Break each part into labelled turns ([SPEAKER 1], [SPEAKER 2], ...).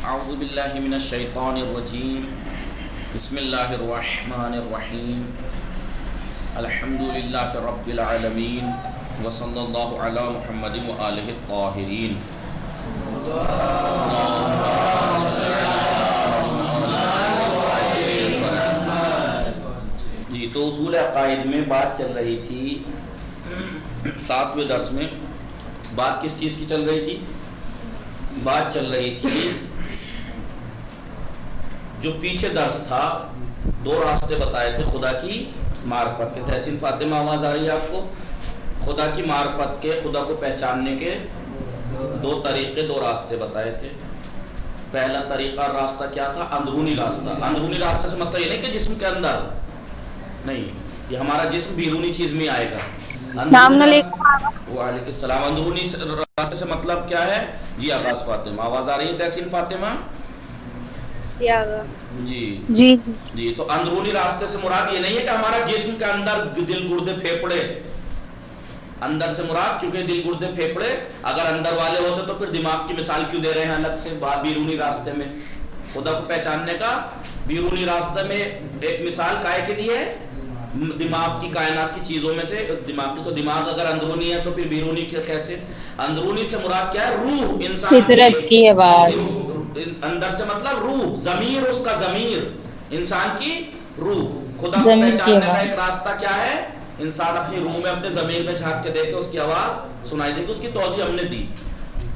[SPEAKER 1] اعوذ باللہ من الشیطان الرجیم بسم اللہ الرحمن الرحیم الحمد للہ رب العالمین وصلی اللہ علی محمد وآلہ الطاہرین. جی تو اصول عقائد میں بات چل رہی تھی. 7ویں درس میں بات کس چیز کی چل رہی تھی؟ بات چل رہی تھی جو پیچھے درس تھا. 2 راستے بتائے تھے خدا کی معرفت کے. تحسین فاطمہ آواز آ رہی ہے آپ کو؟ خدا کی معرفت کے، خدا کو پہچاننے کے 2 طریقے، 2 راستے بتائے تھے. پہلا طریقہ راستہ کیا تھا؟ اندرونی راستہ. اندرونی راستہ سے مطلب یہ نہیں کہ جسم کے اندر نہیں، یہ ہمارا جسم بیرونی چیز میں آئے گا. وعلیکم السلام. اندرونی راستے سے مطلب کیا ہے؟ جی آغاز فاطمہ آواز آ رہی ہے؟ تحسین فاطمہ جی تو اندرونی راستے سے مراد یہ نہیں ہے کہ ہمارا جسم کے اندر دل گردے پھیپڑے، اندر سے مراد، کیونکہ دل گردے پھیپڑے اگر اندر والے ہوتے تو پھر دماغ کی مثال کیوں دے رہے ہیں الگ سے بیرونی راستے میں؟ خدا کو پہچاننے کا بیرونی راستے میں ایک مثال کائے کے لیے دماغ کی، کائنات کی چیزوں میں سے دماغ کی. تو دماغ اگر اندرونی ہے تو پھر بیرونی کیسے؟ اندرونی سے مراد کیا ہے؟ روح، انسان
[SPEAKER 2] فطرت کی آواز.
[SPEAKER 1] اندر سے مطلب روح، ضمیر، اس کا ضمیر، انسان کی روح. خدا کو
[SPEAKER 2] ضمیر کی
[SPEAKER 1] پہچاننے کا ایک
[SPEAKER 2] آواز.
[SPEAKER 1] راستہ کیا ہے؟ انسان اپنی روح میں، اپنے ضمیر میں جھانک کے دیکھے، اس کی آواز سنائی دے گی. اس کی توضیح ہم نے دی.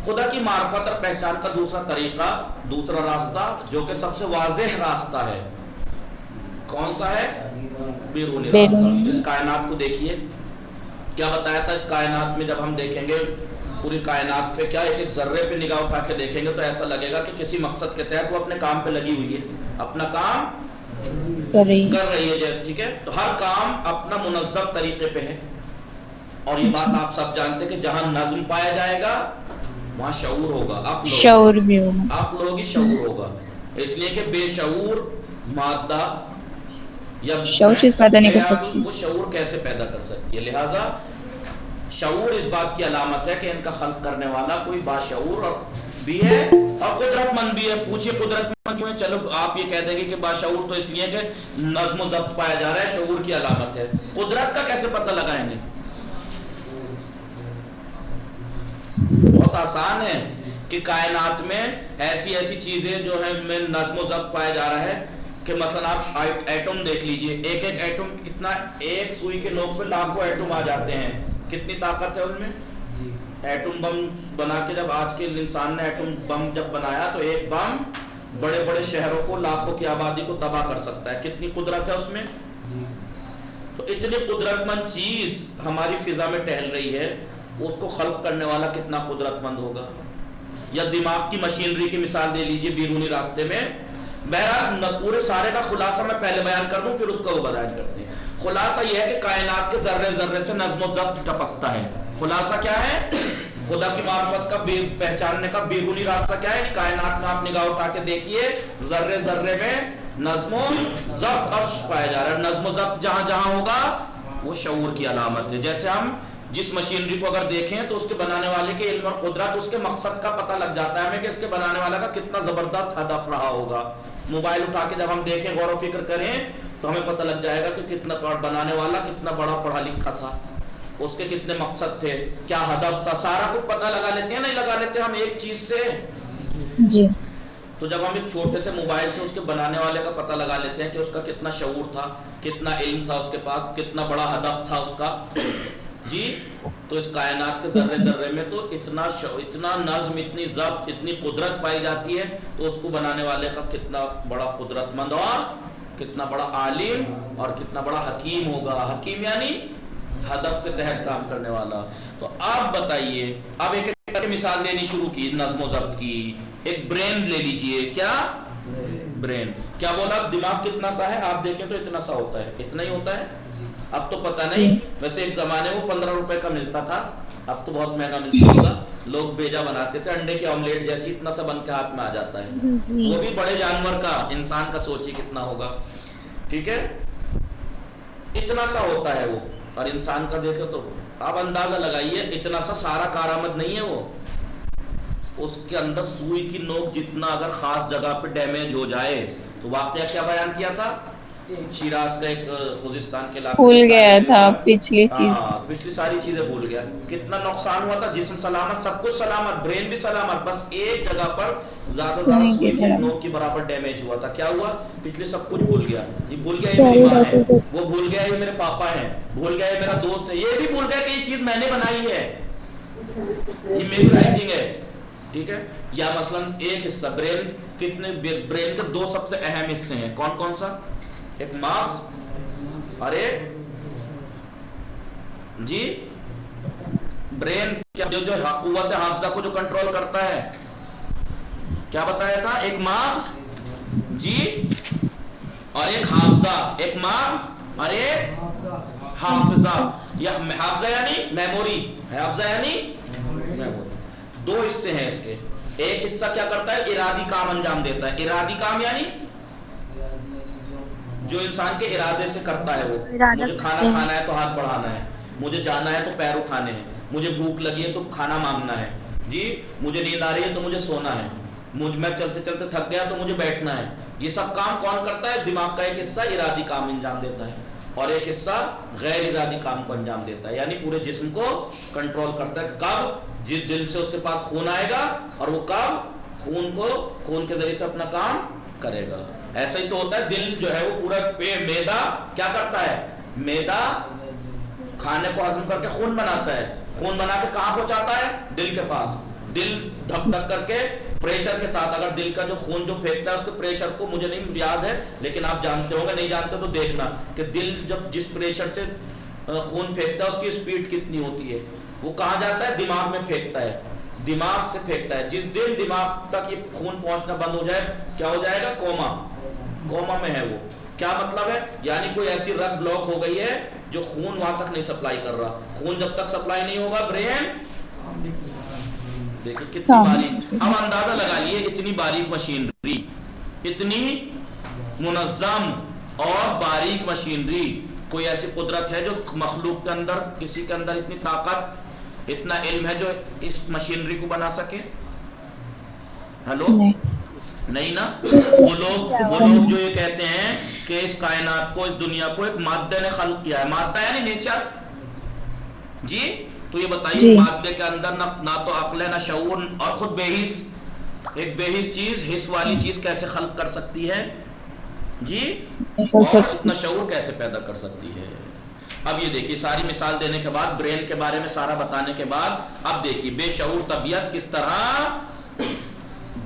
[SPEAKER 1] خدا کی معرفت اور پہچان کا دوسرا طریقہ، دوسرا راستہ جو کہ سب سے واضح راستہ ہے، کون سا ہے؟ بیرونی راستہ. اس کائنات کو دیکھیے، کیا بتایا تھا؟ اس کائنات میں جب ہم دیکھیں گے پوری کائنات پہ، کیا ایک ذرے پہ نگاہ اٹھا کے دیکھیں گے تو ایسا لگے گا کہ کسی مقصد کے تحت وہ اپنے کام پہ لگی ہوئی ہے، اپنا کام کر رہی ہے. ٹھیک ہے، تو ہر کام اپنا منظم طریقے پہ ہے. اور یہ بات آپ سب جانتے کہ جہاں نظم پایا جائے گا وہاں شعور ہوگا،
[SPEAKER 2] شعور بھی ہوگا.
[SPEAKER 1] آپ لوگ ہی شعور ہوگا. اس لیے کہ بے شعور مادہ یا
[SPEAKER 2] شعور چیز پیدا نہیں کر
[SPEAKER 1] حیات
[SPEAKER 2] سکتی.
[SPEAKER 1] وہ شعور کیسے پیدا کر سکتی ہے؟ لہذا شعور اس بات کی علامت ہے کہ ان کا خلق کرنے والا کوئی باشعور بھی ہے اور قدرت مند بھی ہے. پوچھئے قدرت مند کیوں ہے؟ چلو آپ یہ کہہ دیں گے کہ باشعور تو اس لیے کہ نظم و ضبط پایا جا رہا ہے، شعور کی علامت ہے. قدرت کا کیسے پتہ لگائیں گے؟ بہت آسان ہے کہ کائنات میں ایسی ایسی چیزیں جو ہیں میں نظم و ضبط پایا جا رہا ہے کہ مثلا آپ ایٹم دیکھ لیجئے. ایک ایک ایٹم کتنا، ایک سوئی کے نوک پہ لاکھوں ایٹم آ جاتے ہیں. کتنی طاقت ہے ان میں؟ ایٹم بم بنا کے جب آج کے انسان نے ایٹم بم جب بنایا تو ایک بم بڑے بڑے شہروں کو، لاکھوں کی آبادی کو تباہ کر سکتا ہے. کتنی قدرت ہے اس میں؟ تو اتنی قدرت مند چیز ہماری فضا میں ٹہل رہی ہے، اس کو خلق کرنے والا کتنا قدرت مند ہوگا؟ یا دماغ کی مشینری کی مثال دے لیجئے بیرونی راستے میں. بہرحال پورے سارے کا خلاصہ میں پہلے بیان کر دوں پھر اس کو بیان کرتے ہیں. خلاصہ یہ ہے کہ کائنات کے ذرے ذرے سے نظم و ضبط ٹپکتا ہے. خلاصہ کیا ہے؟ خدا کی معرفت کا پہچاننے کا بیرونی راستہ کیا ہے؟ کہ کائنات میں آپ نگاہ اٹھا کے دیکھیے، ذرے ذرے میں نظم و ضبط عرش پایا جا رہا ہے. نظم و ضبط جہاں جہاں ہوگا وہ شعور کی علامت ہے. جیسے ہم جس مشینری کو اگر دیکھیں تو اس کے بنانے والے کے علم اور قدرت، اس کے مقصد کا پتہ لگ جاتا ہے ہمیں کہ اس کے بنانے والا کا کتنا زبردست ہدف رہا ہوگا. موبائل اٹھا کے جب ہم دیکھیں، غور و فکر کریں تو ہمیں پتہ لگ جائے گا کہ کتنا بنانے والا کتنا بڑا پڑھا لکھا تھا، اس کے کتنے مقصد تھے، کیا ہدف تھا، سارا کچھ پتہ لگا لیتے ہیں. نہیں لگا لیتے ہم ایک چیز سے؟
[SPEAKER 2] جی.
[SPEAKER 1] تو جب ہم ایک چھوٹے سے موبائل سے اس کے بنانے والے کا پتہ لگا لیتے ہیں کہ اس کا کتنا شعور تھا، کتنا علم تھا اس کے پاس، کتنا بڑا ہدف تھا اس کا، جی، تو اس کائنات کے ذرے ذرے میں تو اتنا نظم، اتنی ضبط، اتنی قدرت پائی جاتی ہے. تو اس کو بنانے والے کا کتنا بڑا قدرت مند اور کتنا بڑا عالم اور کتنا بڑا حکیم ہوگا. حکیم یعنی ہدف کے تحت کام کرنے والا. تو آپ بتائیے، اب ایک مثال دینی شروع کی نظم و ضبط کی. ایک برین لے لیجئے. کیا برین؟ کیا بولا؟ دماغ کتنا سا ہے؟ آپ دیکھیں تو اتنا سا ہوتا ہے، اتنا ہی ہوتا ہے. اب تو پتہ نہیں، ویسے ایک زمانے وہ 15 روپے کا ملتا تھا، اب تو بہت مہنگا ملتا ہوگا. لوگ بیجا بناتے تھے، انڈے کی آملیٹ جیسی اتنا سا بن کے ہاتھ میں آ جاتا ہے. وہ بھی بڑے جانور کا. انسان کا سوچی کتنا ہوگا. ٹھیک ہے، اتنا سا ہوتا ہے وہ. اور انسان کا دیکھو تو آپ اندازہ لگائیے، اتنا سا سارا کارآمد نہیں ہے وہ. اس کے اندر سوئی کی نوک جتنا اگر خاص جگہ پہ ڈیمیج ہو جائے تو واقعہ کیا بیان کیا تھا؟ شیراز کا ایک خوزستان کے علاقے
[SPEAKER 2] بھول گیا تھا پچھلی چیز.
[SPEAKER 1] پچھلی ساری چیزیں بھول گیا. کتنا نقصان ہوا تھا؟ جسم سلامت، سب کچھ سلامت، برین بھی سلامت، بس ایک جگہ پر زیادہ زیادہ سوئی کی نوک کے برابر ڈیمیج ہوا تھا. کیا ہوا؟ پچھلے سب کچھ بھول گیا. یہ بھول گیا یہ میری ماں ہے، وہ بھول گیا یہ میرے پاپا ہیں، بھول گیا یہ میرا دوست ہے، یہ بھی بھول گیا کہ یہ چیز میں نے بنائی ہے، یہ میری رائٹنگ ہے. ٹھیک ہے. یا مثلا ایک حصہ برین، کتنے برین کے دو سب سے اہم حصے ہیں، کون کون سا؟ ایک ماغز اور ایک جی برین. جو قوت حافظہ کو جو کنٹرول کرتا ہے، کیا بتایا تھا؟ ایک ماغز جی اور ایک حافظہ. ایک ماغز اور ایک حافظہ. یا حافظہ یعنی میموری، حافظہ یعنی میموری. دو حصے ہیں اس کے. ایک حصہ کیا کرتا ہے؟ ارادی کام انجام دیتا ہے. ارادی کام یعنی جو انسان کے ارادے سے کرتا ہے. وہ مجھے کھانا کھانا ہے تو ہاتھ بڑھانا ہے، مجھے جانا ہے تو پیر اٹھانے ہیں، مجھے بھوک لگی ہے تو کھانا مانگنا ہے، جی مجھے نیند آ رہی ہے تو مجھے سونا ہے، میں چلتے چلتے تھک گیا تو مجھے بیٹھنا ہے. یہ سب کام کون کرتا ہے؟ دماغ کا ایک حصہ ارادی کام انجام دیتا ہے اور ایک حصہ غیر ارادی کام کو انجام دیتا ہے، یعنی پورے جسم کو کنٹرول کرتا ہے. کب جس دل سے اس کے پاس خون آئے گا اور وہ کب خون کے ذریعے سے اپنا کام کرے گا. ایسا ہی تو ہوتا ہے. دل جو ہے وہ پورا میدا کیا کرتا ہے؟ میدا کھانے کو ہضم کر کے خون بناتا ہے. خون بنا کے کہاں پہنچاتا ہے؟ دل کے پاس. دل دھک دھک کر کے پریشر کے ساتھ، اگر دل کا جو خون جو پھینکتا ہے اس کے پریشر کو مجھے نہیں یاد ہے لیکن آپ جانتے ہوں گے، نہیں جانتے تو دیکھنا کہ دل جب جس پریشر سے خون پھینکتا ہے اس کی اسپیڈ کتنی ہوتی ہے. وہ کہاں جاتا ہے؟ دماغ میں پھینکتا ہے، دماغ سے پھینکتا ہے. جس دن دماغ تک یہ خون پہنچنا بند ہو جائے کیا ہو جائے گا؟ کوما میں ہے. وہ کیا مطلب ہے؟ یعنی کوئی ایسی رگ بلاک ہو گئی ہے جو خون وہاں تک نہیں سپلائی کر رہا. خون جب تک سپلائی نہیں ہوگا برین، دیکھیں کتنی باریک. اب اندازہ لگا لیے اتنی باریک مشینری، اتنی منظم اور باریک مشینری، کوئی ایسی قدرت ہے جو مخلوق کے اندر، کسی کے اندر اتنی طاقت، اتنا علم ہے جو اس مشینری کو بنا سکے؟ ہلو نہیں نا. وہ لوگ جو یہ کہتے ہیں کہ اس کائنات کو، اس دنیا کو ایک مادے نے خلق کیا ہے. مادہ یعنی نیچر. جی تو یہ بتائیے مادے کے اندر نہ تو عقل ہے نہ شعور، اور خود بے حس، ایک بے حس چیز حس والی چیز کیسے خلق کر سکتی ہے؟ جی اور اتنا شعور کیسے پیدا کر سکتی ہے؟ اب یہ دیکھیے ساری مثال دینے کے بعد، برین کے بارے میں سارا بتانے کے بعد، اب دیکھیے بے شعور طبیعت کس طرح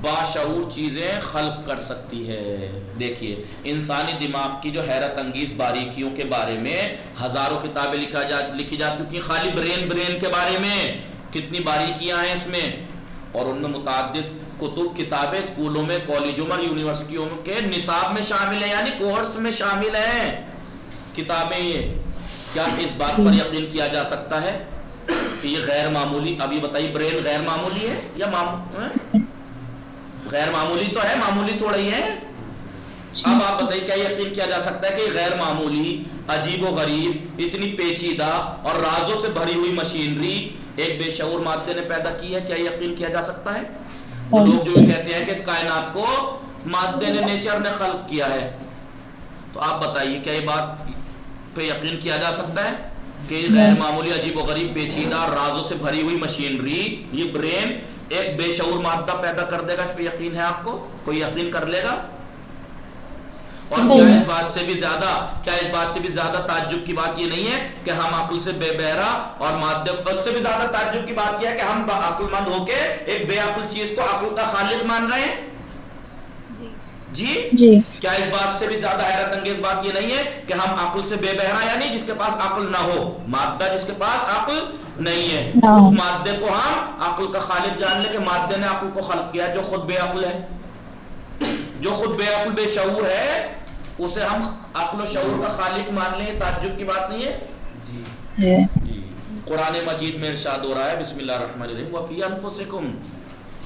[SPEAKER 1] باشعور چیزیں خلق کر سکتی ہے. دیکھیے انسانی دماغ کی جو حیرت انگیز باریکیوں کے بارے میں ہزاروں کتابیں لکھی جا چکی. خالی برین کے بارے میں کتنی باریکیاں ہیں اس میں، اور ان میں متعدد کتب، کتابیں اسکولوں میں، کالجوں میں، یونیورسٹیوں کے نصاب میں شامل ہیں، یعنی کورس میں شامل ہیں کتابیں. یہ کیا اس بات پر یقین کیا جا سکتا ہے کہ یہ غیر معمولی؟ اب یہ بتائیے برین غیر معمولی ہے یا غیر معمولی تو ہے، معمولی تھوڑا ہی ہے. اب آپ بتائیے کیا یقین کیا جا سکتا ہے کہ غیر معمولی، عجیب و غریب، اتنی پیچیدہ اور رازوں سے بھری ہوئی مشینری ایک بے شعور مادے نے پیدا کی ہے؟ کیا یقین کیا جا سکتا ہے؟ وہ لوگ جو کہتے ہیں کہ اس کائنات کو مادے نے، نیچر نے خلق کیا ہے، تو آپ بتائیے کیا یہ بات پہ یقین کیا جا سکتا ہے کہ غیر معمولی، عجیب و غریب، پیچیدہ، رازوں سے بھری ہوئی مشینری، یہ برین ایک بے شعور مادہ پیدا کر دے گا؟ اس پہ یقین ہے آپ کو؟ کوئی یقین کر لے گا؟ اور کیا اس بات سے بھی زیادہ تعجب کی بات یہ نہیں ہے کہ ہم عقل سے بے بہرا اور مادہ، اس سے بھی زیادہ تعجب کی بات یہ ہے کہ ہم عقل مند ہو کے ایک بے عقل چیز کو عقل کا خالق مان رہے ہیں؟ جی کیا اس بات سے بھی زیادہ حیرت انگیز بات یہ نہیں ہے کہ ہم عقل سے بے بہرا، یعنی جس کے پاس عقل نہ ہو، مادہ جس کے پاس عقل نہیں ہے، اس مادے کو ہم عقل کا خالق جان لیں کہ مادے نے عقل کو خلق کیا ہے، جو خود بے عقل ہے، جو خود بے عقل بے شعور ہے، اسے ہم عقل و شعور کا خالق مان لیں. تعجب کی بات نہیں ہے؟ جی قرآن مجید میں ارشاد ہو رہا ہے، بسم اللہ الرحمن الرحیم، وَفِي أَنفُسِكُمْ،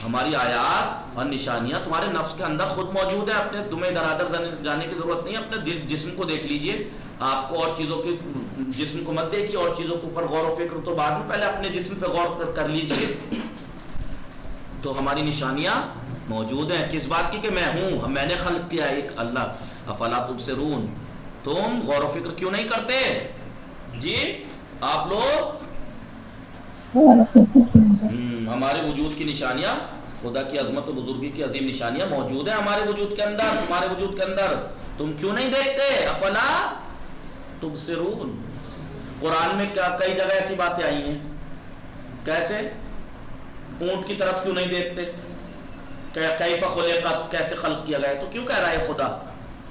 [SPEAKER 1] ہماری آیات اور نشانیاں تمہارے نفس کے اندر خود موجود ہیں. اپنے تمہیں ادھر ادھر جانے کی ضرورت نہیں ہے. اپنے دل جسم کو دیکھ لیجئے. آپ کو اور چیزوں کے جسم کو مت دیکھیے، اور چیزوں کے اوپر غور و فکر تو بعد میں، پہلے اپنے جسم پہ غور کر لیجئے. تو ہماری نشانیاں موجود ہیں کس بات کی کہ میں ہوں، میں نے خلق کیا ایک اللہ. افلا تبصرون، تم غور و فکر کیوں نہیں کرتے؟ جی آپ لوگ ہمارے وجود کی نشانیاں، خدا کی عظمت و بزرگی کی عظیم نشانیاں موجود ہیں ہمارے وجود کے اندر، تمہارے وجود کے اندر، تم کیوں نہیں دیکھتے؟ افلا تبصرون. قرآن میں کئی جگہ ایسی باتیں آئی ہیں. کیسے؟ اونٹ کی طرف کیوں نہیں دیکھتے؟ کیف خلقت، کیسے خلق کیا گیا؟ تو کیوں کہہ رہا ہے خدا،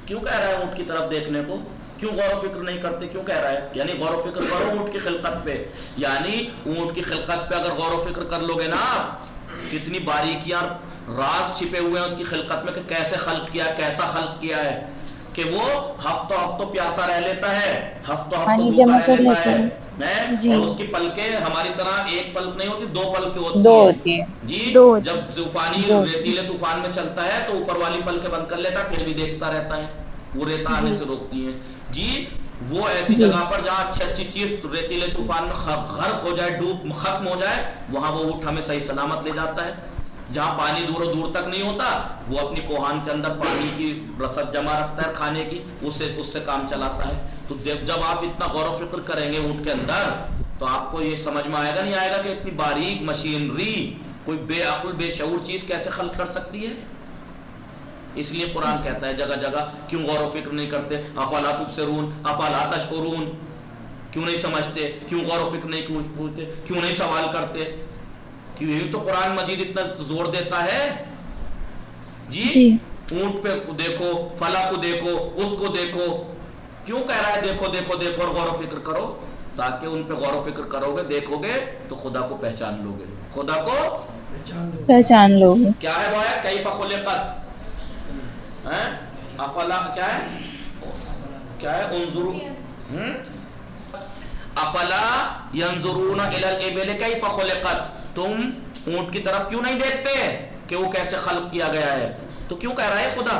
[SPEAKER 1] کیوں کہہ رہا ہے اونٹ کی طرف دیکھنے کو؟ کیوں غور و فکر نہیں کرتے؟ کیوں کہہ رہا ہے؟ یعنی غور و فکر کرو اونٹ کی خلقت پہ. یعنی اونٹ کی خلقت پہ اگر غور و فکر کر لو گے نا، کتنی باریکیاں راز چھپے ہوئے ہیں اس کی خلقت میں کہ کیسے خلق کیا ہے، کیسا خلق کیا ہے کہ وہ ہفتوں ہفتوں پیاسا رہ لیتا ہے، ہفتوں ہفتوں بھوکا رہ لیتا ہے،
[SPEAKER 2] جی
[SPEAKER 1] اور اس کی پلکیں ہماری طرح ایک پلک نہیں ہوتی، دو پلکیں
[SPEAKER 2] دو
[SPEAKER 1] ہوتی ہیں.
[SPEAKER 2] ہوتی ہے
[SPEAKER 1] جی
[SPEAKER 3] دو ہوتی
[SPEAKER 1] جب طوفانی
[SPEAKER 2] دو
[SPEAKER 1] ریتیلے طوفان میں چلتا ہے تو اوپر والی پلکیں بند کر لیتا ہے، پھر بھی دیکھتا رہتا ہے، وہ ریتا آنے
[SPEAKER 2] جی
[SPEAKER 1] سے روکتی ہیں. جی وہ ایسی
[SPEAKER 2] جی
[SPEAKER 1] جگہ پر جہاں اچھی اچھی چیز ریتیلے طوفان میں غرق ہو جائے، ڈوب ختم ہو جائے، وہاں وہ اونٹ ہمیں صحیح سلامت لے جاتا ہے. جہاں پانی دور و دور تک نہیں ہوتا، وہ اپنی کوہان کے اندر پانی کی رسد جمع رکھتا ہے کھانے کی، اس سے کام چلاتا ہے. تو جب آپ اتنا غور و فکر کریں گے اونٹ کے اندر تو آپ کو یہ سمجھ میں آئے گا نہیں آئے گا کہ اتنی باریک مشینری کوئی بے عقل بے شعور چیز کیسے خلق کر سکتی ہے. اس لیے قرآن کہتا ہے جگہ جگہ کیوں غور و فکر نہیں کرتے؟ افلا تبصرون افلا تشکرون، کیوں نہیں سمجھتے؟ کیوں غور و فکر نہیں پوچھتے؟ کیوں نہیں سوال کرتے؟ یہی تو قرآن مجید اتنا زور دیتا ہے. جی اونٹ پہ دیکھو، فلا کو دیکھو، اس کو دیکھو، کیوں کہہ رہا ہے دیکھو دیکھو دیکھو اور غور و فکر کرو؟ تاکہ ان پہ غور و فکر کرو گے، دیکھو گے تو خدا کو پہچان لو گے. خدا کو
[SPEAKER 2] پہچان لو گے.
[SPEAKER 1] کیا ہے وہ ہے کیف خلقت، افلا کیا ہے، کیا ہے انظروا افلا ينظرون الى الابل كيف خلقت. تم اونٹ کی طرف کیوں نہیں دیکھتے کہ وہ کیسے خلق کیا گیا ہے؟ تو کیوں کہہ رہا ہے خدا،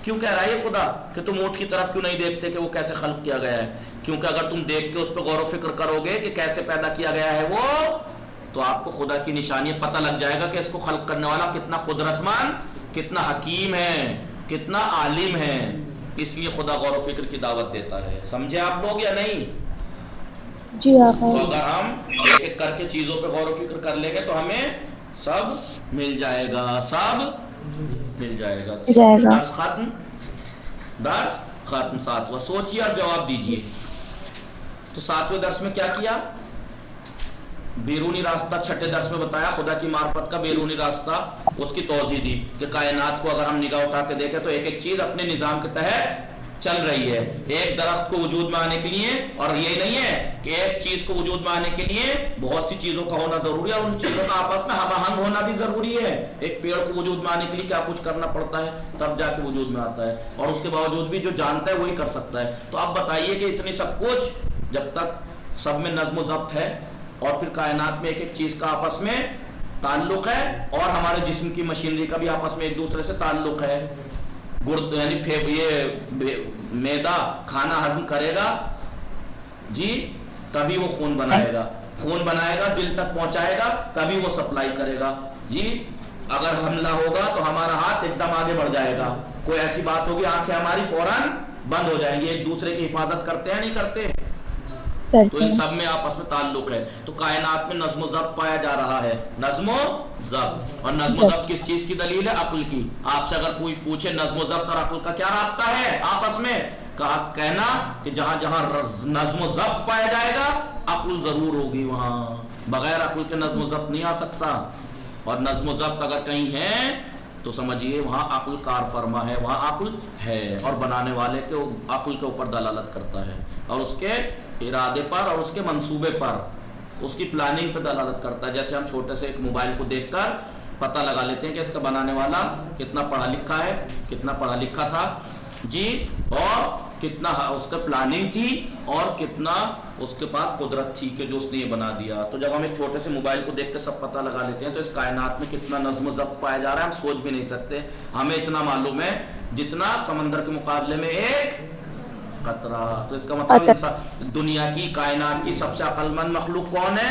[SPEAKER 1] کیوں کہہ رہا ہے خدا کہ تم اونٹ کی طرف کیوں نہیں دیکھتے کہ وہ کیسے خلق کیا گیا ہے؟ کیونکہ اگر تم دیکھ کے اس پہ غور و فکر کرو گے کہ کیسے پیدا کیا گیا ہے وہ، تو آپ کو خدا کی نشانی پتہ لگ جائے گا کہ اس کو خلق کرنے والا کتنا قدرت مند، کتنا حکیم ہے، کتنا عالم ہے. اس لیے خدا غور و فکر کی دعوت دیتا ہے. سمجھے آپ لوگ یا نہیں؟
[SPEAKER 2] جی آقا.
[SPEAKER 1] تو اگر ہم ایک ایک کر کے چیزوں پہ غور و فکر کر لیں گے تو ہمیں سب مل جائے گا، سب مل جائے گا. درس ختم، درس ختم. 7واں سوچیے اور جواب دیجیے. تو 7ویں درس میں کیا کیا؟ بیرونی راستہ 6ٹھے درس میں بتایا، خدا کی معرفت کا بیرونی راستہ، اس کی توضیح دی کہ کائنات کو اگر ہم نگاہ اٹھا کے دیکھیں تو ایک ایک چیز اپنے نظام کے تحت چل رہی ہے. ایک درخت کو وجود میں آنے کے لیے، اور یہی نہیں ہے کہ ایک چیز کو وجود میں آنے کے لیے بہت سی چیزوں کا ہونا ضروری ہے، اور ان چیزوں کا آپس میں ہم آہنگ ہونا بھی ضروری ہے. ایک پیڑ کو وجود میں آنے کے لیے کیا کچھ کرنا پڑتا ہے، تب جا کے وجود میں آتا ہے، اور اس کے باوجود بھی جو جانتا ہے وہی کر سکتا ہے. تو اب بتائیے کہ اتنی سب کچھ جب تک سب میں نظم و ضبط ہے، اور پھر کائنات میں ایک ایک چیز کا آپس میں تعلق ہے، اور ہمارے جسم کی مشینری کا بھی آپس میں ایک دوسرے سے تعلق ہے. گرد یعنی یہ میدا کھانا ہضم کرے گا، جی تبھی وہ خون بنائے گا، خون بنائے گا دل تک پہنچائے گا، تبھی وہ سپلائی کرے گا. جی اگر حملہ ہوگا تو ہمارا ہاتھ ایک دم آگے بڑھ جائے گا، کوئی ایسی بات ہوگی آنکھیں ہماری فوراً بند ہو جائیں گی. ایک دوسرے کی حفاظت کرتے ہیں نہیں کرتے؟ تو ان سب میں آپس میں تعلق ہے. تو کائنات میں نظم و ضبط پایا جا رہا ہے، نظم و ضبط. اور نظم و ضبط کس چیز کی دلیل ہے؟ عقل کی. آپ سے اگر کوئی پوچھے نظم و ضبط اور عقل کا کیا رابطہ ہے آپس میں، کہنا کہ جہاں جہاں نظم و ضبط پایا جائے گا عقل ضرور ہوگی وہاں. بغیر عقل کے نظم و ضبط نہیں آ سکتا. اور نظم و ضبط اگر کہیں ہے تو سمجھیے وہاں عقل کار فرما ہے، وہاں عقل ہے، اور بنانے والے کے عقل کے اوپر دلالت کرتا ہے، اور اس کے ارادے پر اور اس کے منصوبے پر، اس کی پلاننگ پہ دلالت کرتا ہے. جیسے ہم چھوٹے سے ایک موبائل کو دیکھ کر پتہ لگا لیتے ہیں کہ اس کا بنانے والا کتنا پڑھا لکھا ہے، کتنا پڑھا لکھا تھا، جی، اور کتنا اس کا پلاننگ تھی، اور کتنا اس کے پاس قدرت تھی کہ جو اس نے یہ بنا دیا. تو جب ہم ایک چھوٹے سے موبائل کو دیکھ کے سب پتہ لگا لیتے ہیں تو اس کائنات میں کتنا نظم و ضبط پایا جا رہا ہے ہم سوچ بھی نہیں سکتے. ہمیں اتنا معلوم ہے جتنا سمندر کے مقابلے میں ایک قطرہ. تو اس کا مطلب دنیا کی کائنات کی سب سے عقل مند مخلوق کون ہے؟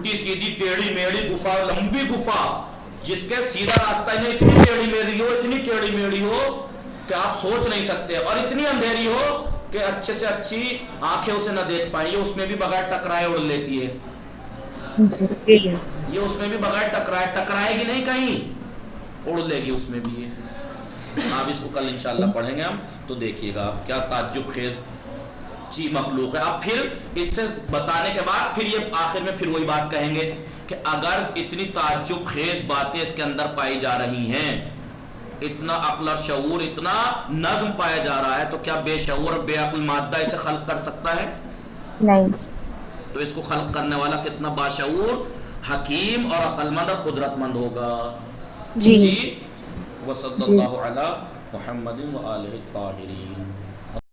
[SPEAKER 1] الٹی سیدھی ٹیڑھی میڑھی گفا، لمبی گفا جس کے سیدھا راستہ نہیں، اتنی ٹیڑھی میڑھی ہو، اتنی ٹیڑھی میڑھی ہو کہ آپ سوچ نہیں سکتے، اور اتنی اندھیری ہو کہ اچھے سے اچھی آنکھیں اسے نہ دیکھ پائیں، یہ اس میں بھی بغیر ٹکرائے اڑ لیتی ہے،
[SPEAKER 2] جی
[SPEAKER 1] یہ اس میں بھی بغیر ٹکرائے گی نہیں، کہیں اڑ لے گی اس میں بھی یہ۔ آپ اس کو کل انشاءاللہ پڑھیں گے ہم، تو دیکھیے گا آپ کیا تعجب خیز مخلوق ہے۔ اب پھر اس سے بتانے کے بعد پھر یہ آخر میں پھر وہی بات کہیں گے کہ اگر اتنی تعجب خیز باتیں اس کے اندر پائی جا رہی ہیں، اتنا عقل اور شعور، اتنا نظم پایا جا رہا ہے، تو کیا بے شعور اور بے عقل مادہ اسے خلق کر سکتا ہے؟
[SPEAKER 2] نہیں۔
[SPEAKER 1] تو اس کو خلق کرنے والا کتنا باشعور، حکیم اور عقل مند اور قدرت مند ہوگا۔
[SPEAKER 2] جی
[SPEAKER 1] وصلی
[SPEAKER 2] جی
[SPEAKER 1] اللہ علی محمد و آلہ الطاہرین۔